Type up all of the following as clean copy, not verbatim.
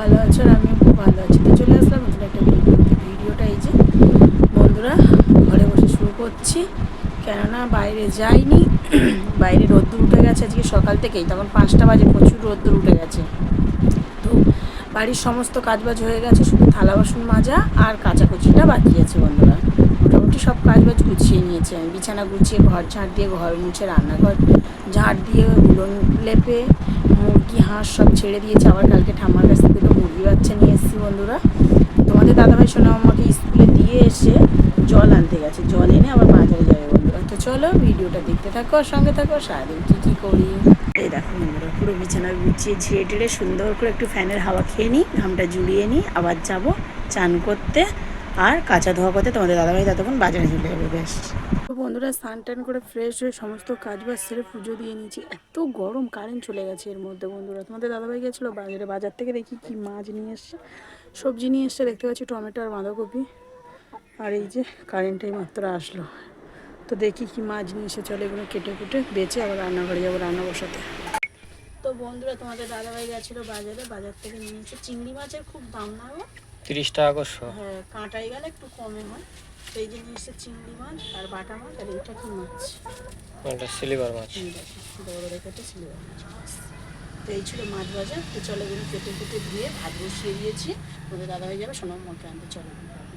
ভালো আছো আর আমিও খুব ভালো আছি। তো চলে আসলাম নতুন একটা ভিডিওটা এই যে বন্ধুরা ঘরে বসে শুরু করছি, কেননা বাইরে যাইনি। বাইরে রোদ্দুর উঠে গেছে আজকে সকাল থেকেই, তখন 5টা বাজে প্রচুর রোদ্দুর উঠে গেছে। তো বাড়ির সমস্ত কাজবাজ হয়ে গেছে, শুধু থালা বাসন মাজা আর কাচাকুচিটা বাকি আছে বন্ধুরা। মোটামুটি সব কাজবাজ গুছিয়ে নিয়েছি আমি, বিছানা গুছিয়ে ঘর ঝাড় দিয়ে ঘর মুছে রান্নাঘর ঝাড় দিয়ে উলন লেপে মুরগি হাঁস সব ছেড়ে দিয়েছে। আবার কালকে ঠাম্মার কাছ থেকে মুরগি বাচ্চা নিয়ে এসেছি বন্ধুরা। তোমাদের দাদাভাই সোনা আমাকে স্কুলে দিয়ে এসে জল আনতে গেছে, জল এনে আবার বাজারে যাবে বন্ধুরা। তো চলো ভিডিওটা দেখতে থাকো আর সঙ্গে থাকো, সারাদিন কী করি। এই দেখো বন্ধুরা, পুরো বিছানা গুছিয়ে ঝিয়ে টেড়ে সুন্দর করে একটু ফ্যানের হাওয়া খেয়ে নিই, ঘামটা জুড়িয়ে নিই, আবার যাব চান করতে আর কাঁচা ধোয়া করতে। তোমাদের দাদাভাই ততক্ষণ বাজারে চলে যাবে। ব্যাস। তো বন্ধুরা স্নান টান করে ফ্রেশ হয়ে সমস্ত কাজ বাজ সেরে পুজো দিয়ে নিয়েছি। এত গরম, কারেন্ট চলে গেছে এর মধ্যে বন্ধুরা। তোমাদের দাদাভাই গেছিলো বাজারে, বাজার থেকে দেখি কি মাছ নিয়ে এসছে, সবজি নিয়ে এসছে, দেখতে পাচ্ছি টমেটো আর বাঁধাকপি। আর এই যে কারেন্টটাই মাত্র আসলো, তো দেখি কি মাছ নিয়ে এসে, চলে এগুলো কেটে কুটে বেছে আবার রান্নাঘরে যাবো রান্না বসাতে। তো বন্ধুরা তোমাদের দাদাভাই গেছিলো বাজারে, বাজার থেকে নিয়ে এসে চিংড়ি মাছের খুব দাম না গো, 30 টাকা করছো। হ্যাঁ, কাঁটাই গেলে একটু কমে হয়। তো এই যে নিয়ে এসে চিংড়ি মাছ আর বাটা মাছ। আর এইটা কি মাছ? এটা সিলভার মাছ। বড় রেখেটা সিলভার মাছ। তো এই ছিল মাছ ভাজা। তো চলো এগুলো কেটে কুটে ধুয়ে ভাত বসিয়ে দিয়েছি। ওদের দাদা হয়ে যাবে, সোনার মাকে আনতে চলো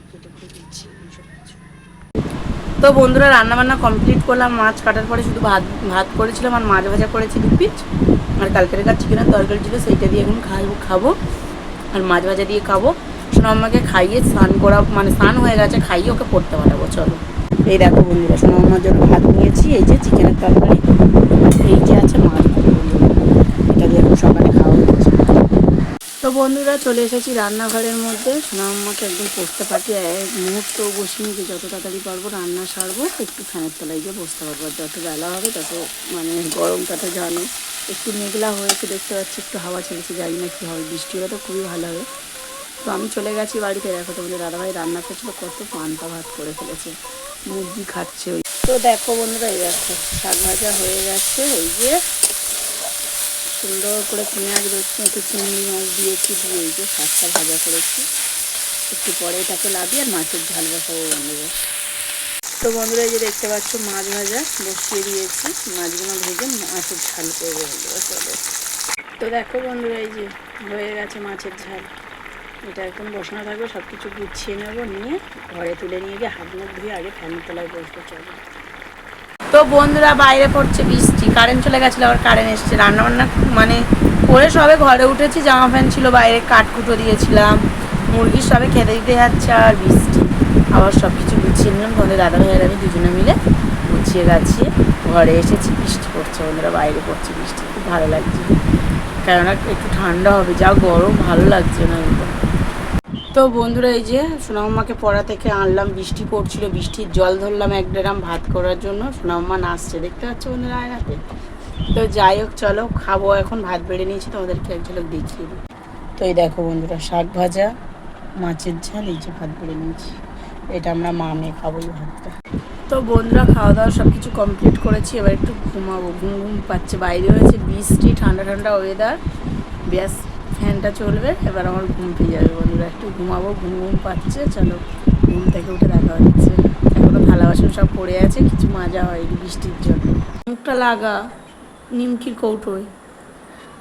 কেটে কুটে দিচ্ছি সব কিছু। তো বন্ধুরা রান্নাবান্না কমপ্লিট করলাম, মাছ কাটার পরে শুধু ভাত করেছিলাম আর মাছ ভাজা করেছি 2 পিস। আর কালকের চিকেনের তরকারি ছিল, সেইটা দিয়ে এখন খাবো আর মাছ ভাজা দিয়ে খাবো। সোনাম্মাকে খাইয়ে স্নান করা, মানে স্নান হয়ে গেছে, খাইয়ে ওকে পড়তে পাঠাবো। চলো এই দেখো বন্ধুরা, সোনাম্মার জন্য ভাত নিয়েছি, এই যে চিকেনের তরকারি, এই যে আছে মাছ ভাজা বন্ধুরা, এটা দিয়ে এখন সকালে খাওয়া হচ্ছে। তো বন্ধুরা চলে এসেছি রান্নাঘরের মধ্যে, সোনাম্মাকে একদম পড়তে পাঠিয়ে এক মুহূর্ত বসে নিয়ে যত তাড়াতাড়ি পারবো রান্না সারবো, একটু ফ্যানের তলায় গিয়ে বসতে পারবো। যত বেলা হবে তত মানে গরমটা তো জানো, একটু মেঘলা হয়েছে দেখতে পাচ্ছি, একটু হাওয়া ছেড়েছে, জানি না কী হবে, বৃষ্টি হলে তো খুবই ভালো হবে। তো আমি চলে গেছি বাড়িতে। দেখো তো বলে দাদাভাই রান্না করছিল, কত পান্তা ভাত করে ফেলেছে, মুরগি খাচ্ছে ওই। তো দেখো বন্ধুরা এই দেখো শাক ভাজা হয়ে গেছে, এই যে সুন্দর করে পেঁয়াজ রসুন একটু চিংড়ি মাছ দিয়েছি, দিয়ে এই যে শাকটা ভাজা করেছি। একটু পরে এটাকে লাভিয়ে আর মাছের ঝাল বসাবো বন্ধুরা। তো বন্ধুরা এই যে দেখতে পাচ্ছ মাছ ভাজা বসিয়ে দিয়েছি, মাছগুলো ভেজে মাছের ঝাল করবো বন্ধুরা। চলো তো দেখো বন্ধুরা এই যে হয়ে গেছে মাছের ঝাল, এটা এখন বসানো থাকবে, সব কিছু গুছিয়ে নেবো, নিয়ে ঘরে তুলে নিয়ে গিয়ে হাত মুখ ধুয়ে আগে ফ্যানের তলায় বসবো। চলো তো বন্ধুরা বাইরে পড়ছে বৃষ্টি, কারেন্ট চলে গেছিলো, আবার কারেন্ট এসছে। রান্নাবান্না মানে করে সবে ঘরে উঠেছি, জামা প্যান্ট ছিল বাইরে, কাঠকুটো দিয়েছিলাম, মুরগির সবে খেতে দিতে যাচ্ছে, আর বৃষ্টি। আবার সব কিছু গুছিয়ে নিলাম, তোমাদের দাদা ভাইয়ের আমি দুজনে মিলে গুছিয়ে গাছিয়ে ঘরে এসেছি। বৃষ্টি পড়ছে বন্ধুরা, বাইরে পড়ছে বৃষ্টি, খুব ভালো লাগছে, কেননা একটু ঠান্ডা হবে, যা গরম ভালো লাগছে না একদম। তো বন্ধুরা এই যে সোনাম্মাকে পড়া থেকে আনলাম, বৃষ্টি পড়ছিল, বৃষ্টির জল ধরলাম 1 ড্রাম ভাত করার জন্য। সোনাম্মা নাচছে দেখতে পাচ্ছ বন্ধুরা আয়নাতে। তো যাই হোক চলো খাবো, এখন ভাত বেড়ে নিয়েছি, তোমাদেরকে এক ঝলক দেখিয়ে দিই। তো এই দেখো বন্ধুরা শাক ভাজা মাছের ঝাল, এই যে ভাত বেড়ে নিয়েছি, এটা আমরা মেয়ে খাবো এই ভাতটা। তো বন্ধুরা খাওয়া দাওয়া সব কিছু কমপ্লিট করেছি, এবার একটু ঘুমাবো, ঘুম পাচ্ছে, বাইরে হয়েছে বৃষ্টি, ঠান্ডা ঠান্ডা ওয়েদার, ব্যাস ফ্যানটা চলবে, এবার আমার ঘুম পেয়ে যাবে বন্ধুরা, একটু ঘুমাবো, ঘুম পাচ্ছে। চলো ঘুম থেকে উঠে দেখা হচ্ছে। এখনও থালা বাসন সব পড়ে আছে, কিছু মাজা হয়নি বৃষ্টির জন্য। মুখটা লাগা নিমকির কৌটোয়।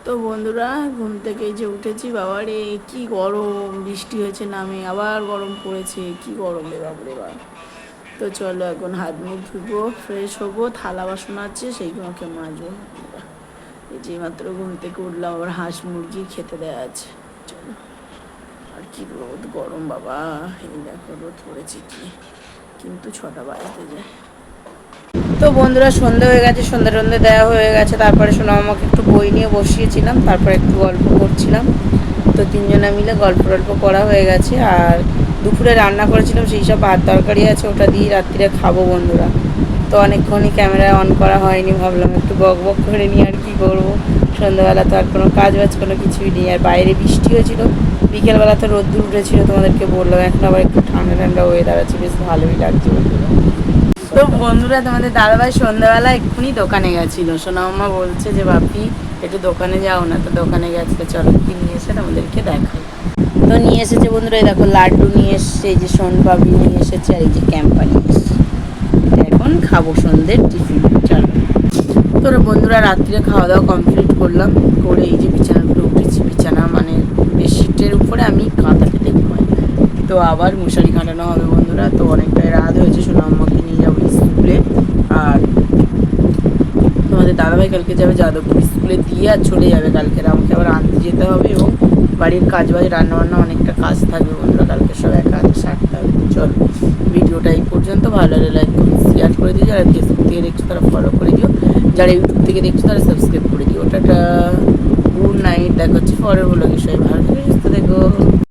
তো বন্ধুরা ঘুম থেকে এই যে উঠেছি, বাবা রে কী গরম, বৃষ্টি হয়েছে নামে, আবার গরম পড়েছে, কি গরম রে বাবরে বাবা। তো চলো এখন হাত মুখ ধুবো, ফ্রেশ হবো, থালা বাসন আছে সেইগুলোকে মাজবো। এই যে মাত্র ঘুম থেকে উঠলাম, আবার হাঁস মুরগি খেতে দেওয়া আছে। চলো আর কি রোদ গরম বাবা, এই দেখো রোদ পড়েছে কি, কিন্তু 6টা বাজতে যায়। তো বন্ধুরা সন্ধ্যে হয়ে গেছে, সন্ধ্যে টন্ধে দেওয়া হয়ে গেছে, তারপরে সোনামাকে একটু বই নিয়ে বসিয়েছিলাম, তারপরে একটু গল্প করছিলাম। তো 3জনে মিলে গল্প করা হয়ে গেছে। আর দুপুরে রান্না করেছিলাম, সেই সব ভাত তরকারি আছে, ওটা দিয়ে রাত্রিরে খাবো বন্ধুরা। তো অনেকক্ষণই ক্যামেরা অন করা হয়নি, ভাবলাম একটু বক বক করে নিই, আর কি করবো, সন্ধ্যাবেলা তো আর কোনো কাজ বাজ কোনো কিছুই নেই। আর বাইরে বৃষ্টি হয়েছিল, বিকেলবেলা তো রোদ্দুর উঠেছিল, তোমাদেরকে বললাম, এখন আবার একটু ঠান্ডা ঠান্ডা ওয়েদার আছে, বেশ ভালোই লাগছে বন্ধুরা। তো তো বন্ধুরা, তোমাদের দাদাভাই সন্ধ্যাবেলা এক্ষুনি দোকানে গেছিল। সোনামাম্মা বলছে যে বাপি একটু দোকানে যাও না, তো দোকানে গেছে। চলো কি নিয়ে এসে তোমাদেরকে দেখাই। তো নিয়ে এসেছে বন্ধুরা, এই দেখো লাড্ডু নিয়ে এসছে, এই যে সোনপাপড়ি নিয়ে এসেছে, আর এই যে ক্যাম্পা নিয়ে এসছে। এখন খাবো সন্ধ্যের টিফিন। চলো তোরা বন্ধুরা, রাত্রে খাওয়া দাওয়া কমপ্লিট করলাম, করে এই যে বিছানাগুলো উঠেছি। বিছানা মানে বেডশিটের উপরে আমি কাঁথা কেটে ঘুমাই, তো আবার মশারি কাটানো হবে বন্ধুরা। তো অনেকটাই রাত হয়েছে, সোনাম্মাকে নিয়ে যাবো স্কুলে। আর তোমাদের দাদাভাই কালকে যাবে যাদবপুর, স্কুলে দিয়ে আর চলে যাবে কালকে। আমাকে আবার আনতে যেতে হবে, এবং বাড়ির কাজ বাজ রান্নাবান্না অনেকটা কাজ থাকবে বন্ধুরা, কালকে সব একা হাতে সারতে হবে। চলো ভিডিওটা এই পর্যন্ত, ভালো লাগলে লাইক করে শেয়ার করে দিও। যারা ফেসবুক থেকে দেখছো তারা ফলো করে দিও, যারা ইউটিউব থেকে দেখছো তারা সাবস্ক্রাইব করে দিও। টাটা, গুড নাইট, দেখা হচ্ছে পরের ব্লগে। সবাই ভালো থেকে সুস্থ থেকো।